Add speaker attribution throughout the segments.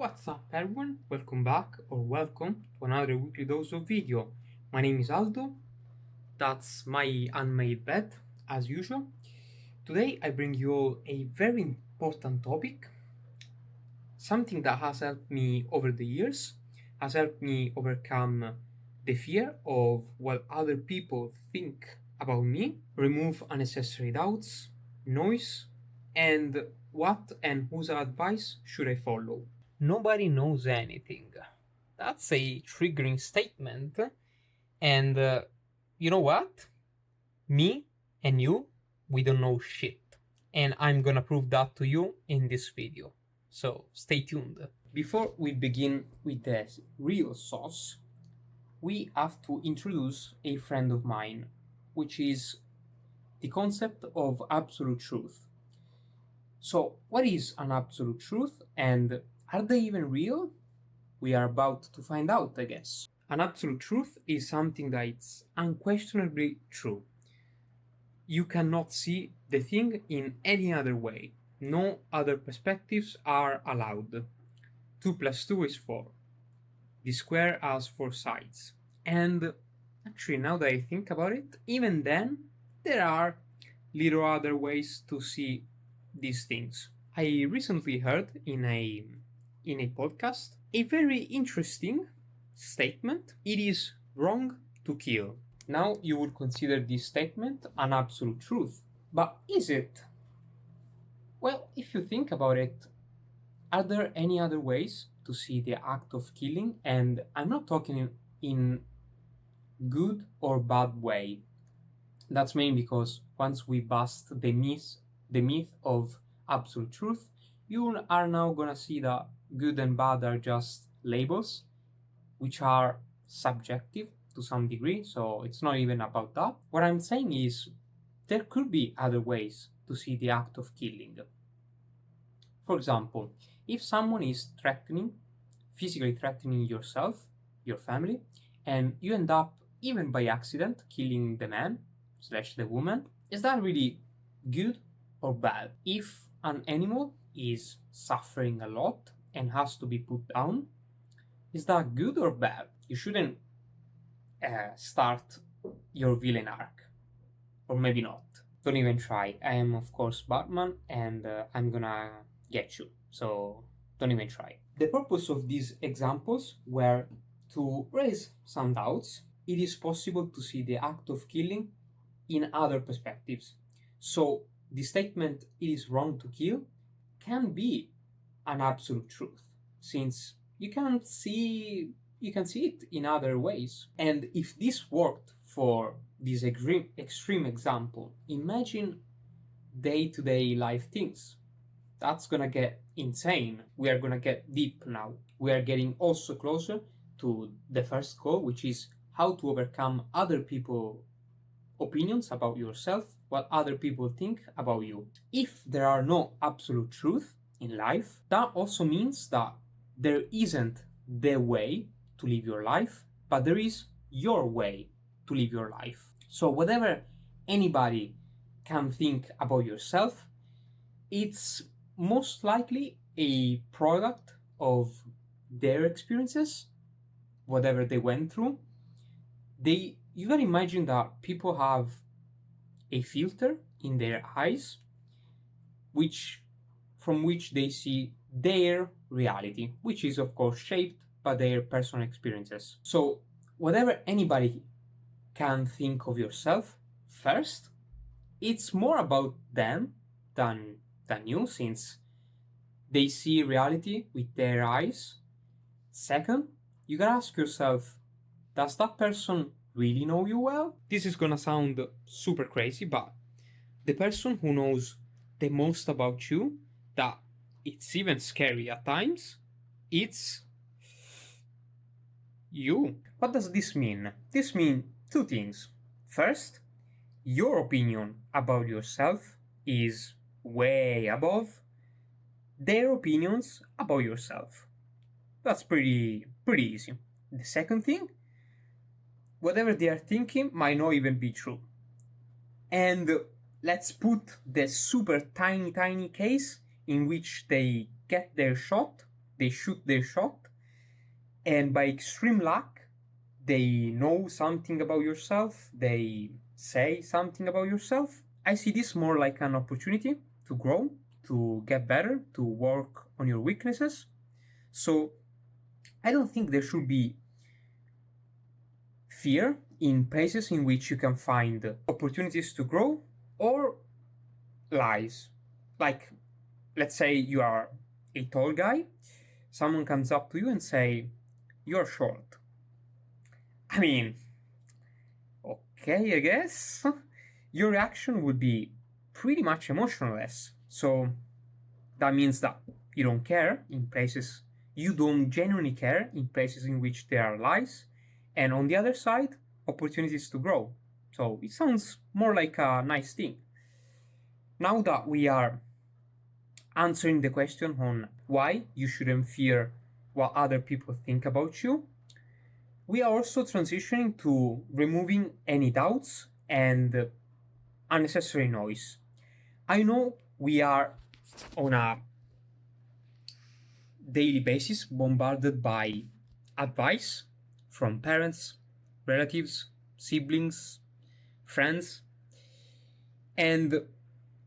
Speaker 1: What's up everyone? Welcome back or welcome to another weekly dose of video. My name is Aldo. That's my unmade bed as usual. Today I bring you all a very important topic, something that has helped me over the years, has helped me overcome the fear of what other people think about me, remove unnecessary doubts, noise, and what and whose advice should I follow. Nobody knows anything. That's a triggering statement. And you know what? Me and you, we don't know shit. And I'm gonna prove that to you in this video. So stay tuned. Before we begin with the real sauce, we have to introduce a friend of mine, which is the concept of absolute truth. So, what is an absolute truth and are they even real? We are about to find out, I guess. An absolute truth is something that is unquestionably true. You cannot see the thing in any other way. No other perspectives are allowed. 2 plus 2 is 4. The square has 4 sides. And actually, now that I think about it, even then, there are little other ways to see these things. I recently heard in a podcast a very interesting statement. It is wrong to kill. Now you would consider this statement an absolute truth. But is it? Well, if you think about it, are there any other ways to see the act of killing? And I'm not talking in good or bad way. That's mainly because once we bust the myth of absolute truth, you are now gonna see that good and bad are just labels, which are subjective to some degree, so it's not even about that. What I'm saying is there could be other ways to see the act of killing. For example, if someone is physically threatening yourself, your family, and you end up, even by accident, killing the man / the woman, is that really good or bad? If an animal is suffering a lot and has to be put down, is that good or bad? You shouldn't start your villain arc. Or maybe not. Don't even try. I am, of course, Batman and I'm gonna get you. So don't even try. The purpose of these examples were to raise some doubts. It is possible to see the act of killing in other perspectives. So the statement, it is wrong to kill, can be an absolute truth, since you can see it in other ways. And if this worked for this extreme example, imagine day-to-day life things. That's gonna get insane. We are gonna get deep now. We are getting also closer to the first goal, which is how to overcome other people's opinions about yourself, what other people think about you. If there are no absolute truth in life, that also means that there isn't the way to live your life, but there is your way to live your life. So whatever anybody can think about yourself, it's most likely a product of their experiences, whatever they went through. You can imagine that people have a filter in their eyes from which they see their reality, which is of course shaped by their personal experiences. So whatever anybody can think of yourself, first, it's more about them than you, since they see reality with their eyes. Second, you gotta ask yourself, does that person really know you well? This is gonna sound super crazy, but the person who knows the most about you, that it's even scary at times, it's you. What does this mean? This means two things. First, your opinion about yourself is way above their opinions about yourself. That's pretty easy. The second thing, whatever they are thinking might not even be true. And let's put the super tiny case in which they get their shot they shoot their shot, and by extreme luck, they know something about yourself, they say something about yourself. I see this more like an opportunity to grow, to get better, to work on your weaknesses. So I don't think there should be fear in places in which you can find opportunities to grow or lies. Like, let's say you are a tall guy, someone comes up to you and say, "You're short." I mean, okay, I guess. Your reaction would be pretty much emotionless. So that means that you don't care in places, you don't genuinely care in places in which there are lies. And on the other side, opportunities to grow. So it sounds more like a nice thing. Now that we are answering the question on why you shouldn't fear what other people think about you, we are also transitioning to removing any doubts and unnecessary noise. I know we are on a daily basis bombarded by advice from parents, relatives, siblings, friends, and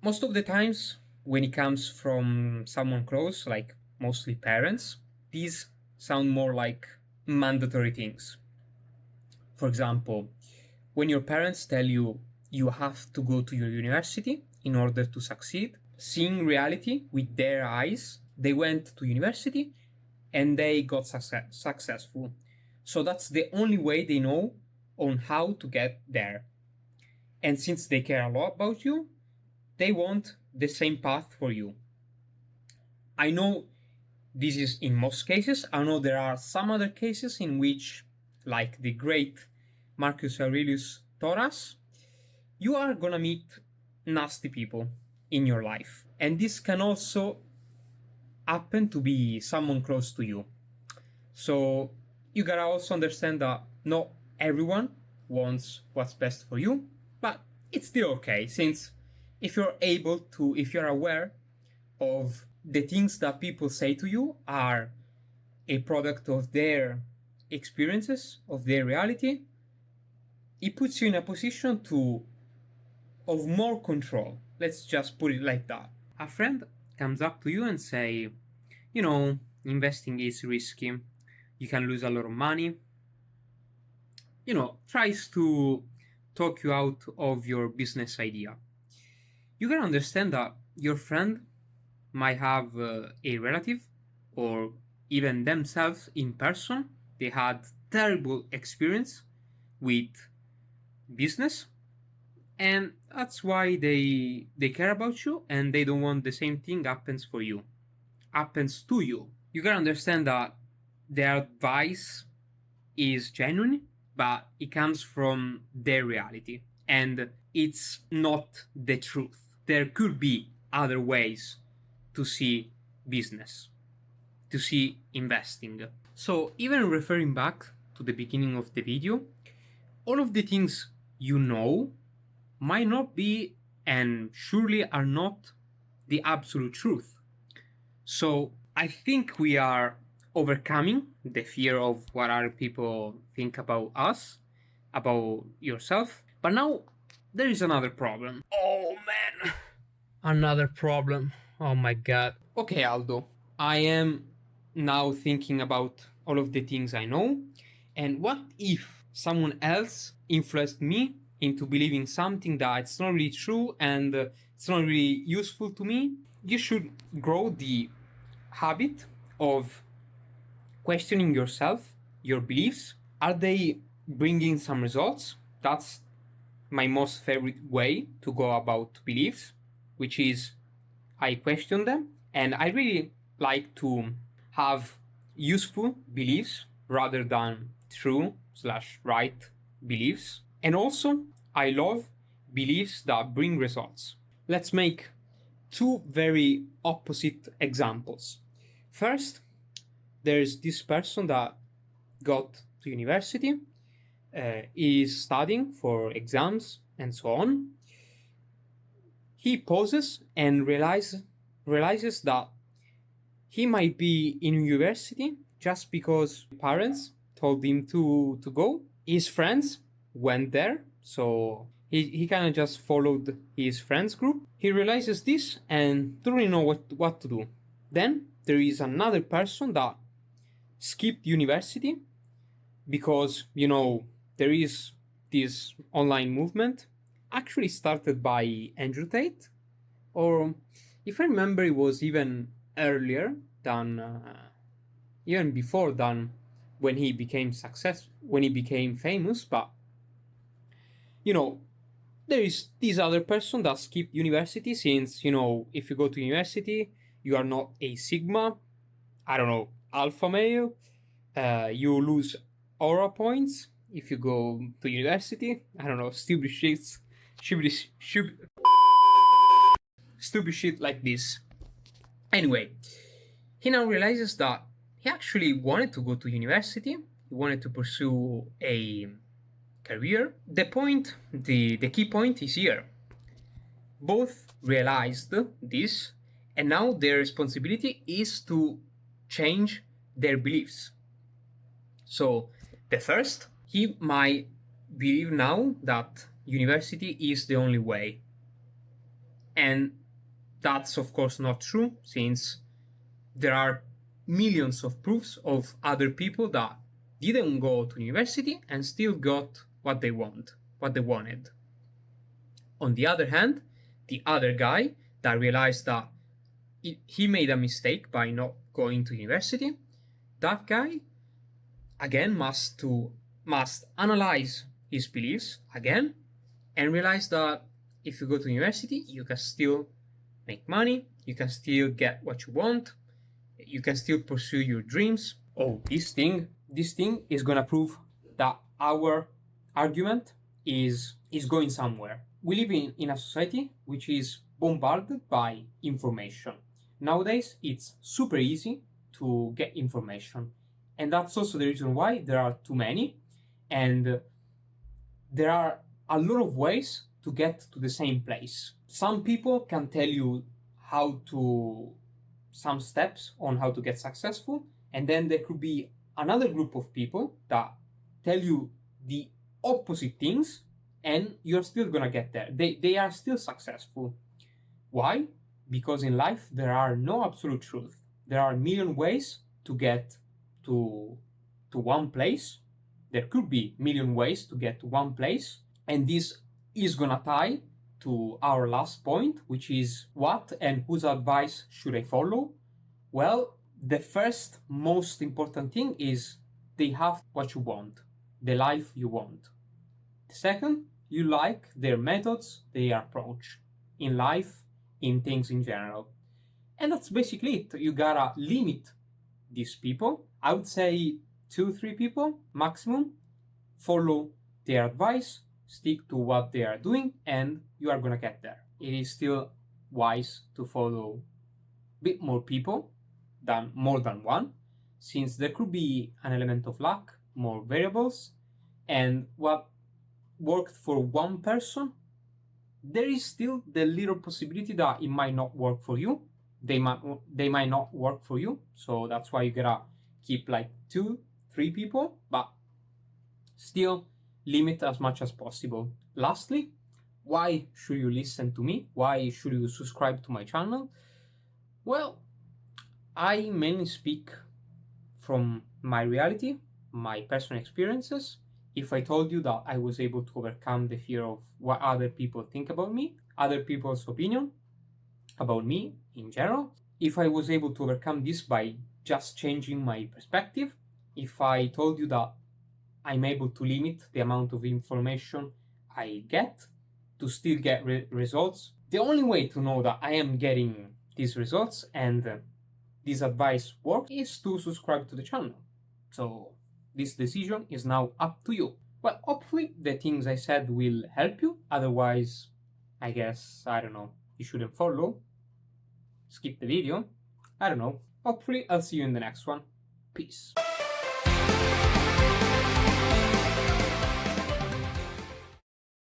Speaker 1: most of the times when it comes from someone close, like mostly parents, these sound more like mandatory things. For example, when your parents tell you you have to go to your university in order to succeed, seeing reality with their eyes, they went to university and they got successful. So that's the only way they know on how to get there. And since they care a lot about you, they want the same path for you. I know this is in most cases. I know there are some other cases in which, like the great Marcus Aurelius taught us, you are gonna meet nasty people in your life. And this can also happen to be someone close to you. So you gotta also understand that not everyone wants what's best for you, but it's still okay, since if you're aware of the things that people say to you are a product of their experiences, of their reality, it puts you in a position of more control. Let's just put it like that. A friend comes up to you and say, investing is risky. You can lose a lot of money. Tries to talk you out of your business idea. You can understand that your friend might have a relative or even themselves in person. They had terrible experience with business, and that's why they care about you and they don't want the same thing happens to you. You can understand that their advice is genuine, but it comes from their reality and it's not the truth. There could be other ways to see business, to see investing. So even referring back to the beginning of the video, all of the things you know might not be and surely are not the absolute truth. So I think we are overcoming the fear of what other people think about us, about yourself. But now there is another problem. Oh man, another problem. Oh my god. Okay, Aldo, I am now thinking about all of the things I know. And what if someone else influenced me into believing something that it's not really true and it's not really useful to me? You should grow the habit of questioning yourself, your beliefs. Are they bringing some results? That's my most favorite way to go about beliefs, which is I question them, and I really like to have useful beliefs rather than true/right beliefs. And also, I love beliefs that bring results. Let's make two very opposite examples. First, there's this person that got to university, is studying for exams and so on. He pauses and realizes that He might be in university just because parents told him to go. His friends went there, so he kind of just followed his friends group. He realizes this and doesn't really know what to do. Then there is another person that skipped university because, there is this online movement actually started by Andrew Tate, or if I remember, it was even earlier than, even before than when he became when he became famous. But you know, there is this other person that skipped university since, if you go to university, you are not a sigma, I don't know, alpha male. You lose aura points if you go to university. I don't know, stupid shit, stupid shit like this. Anyway, he now realizes that he actually wanted to go to university. He wanted to pursue a career. The key point is here. Both realized this, and now their responsibility is to change their beliefs. So, the first, he might believe now that university is the only way. And that's, of course, not true, since there are millions of proofs of other people that didn't go to university and still got what they wanted. On the other hand, the other guy that realized that he made a mistake by not going to university, that guy again must analyze his beliefs again and realize that if you go to university, you can still make money, you can still get what you want, you can still pursue your dreams. Oh, this thing is gonna prove that our argument is going somewhere. We live in a society which is bombarded by information. Nowadays, it's super easy to get information, and that's also the reason why there are too many, and there are a lot of ways to get to the same place. Some people can tell you how to some steps on how to get successful, and then there could be another group of people that tell you the opposite things, and you're still gonna get there. They are still successful. Why? Because in life there are no absolute truth. There are a million ways to get to one place. There could be a million ways to get to one place, and this is gonna tie to our last point, which is what and whose advice should I follow? Well, the first most important thing is they have what you want, the life you want. The second, you like their methods, their approach in life, in things in general. And that's basically it. You gotta limit these people. I would say 2-3 people maximum. Follow their advice, stick to what they are doing, and you are gonna get there. It is still wise to follow a bit more people than more than one, since there could be an element of luck, more variables, and what worked for one person, there is still the little possibility that it might not work for you. They might not work for you, so that's why you gotta keep like 2-3 people, but still limit as much as possible. Lastly, why should you listen to me? Why should you subscribe to my channel? Well, I mainly speak from my reality, my personal experiences. If I told you that I was able to overcome the fear of what other people think about me, other people's opinion about me in general, if I was able to overcome this by just changing my perspective, if I told you that I'm able to limit the amount of information I get to still get results, the only way to know that I am getting these results and this advice works is to subscribe to the channel. So this decision is now up to you. Well, hopefully the things I said will help you. Otherwise, I guess, I don't know, you shouldn't follow. Skip the video. I don't know. Hopefully I'll see you in the next one. Peace.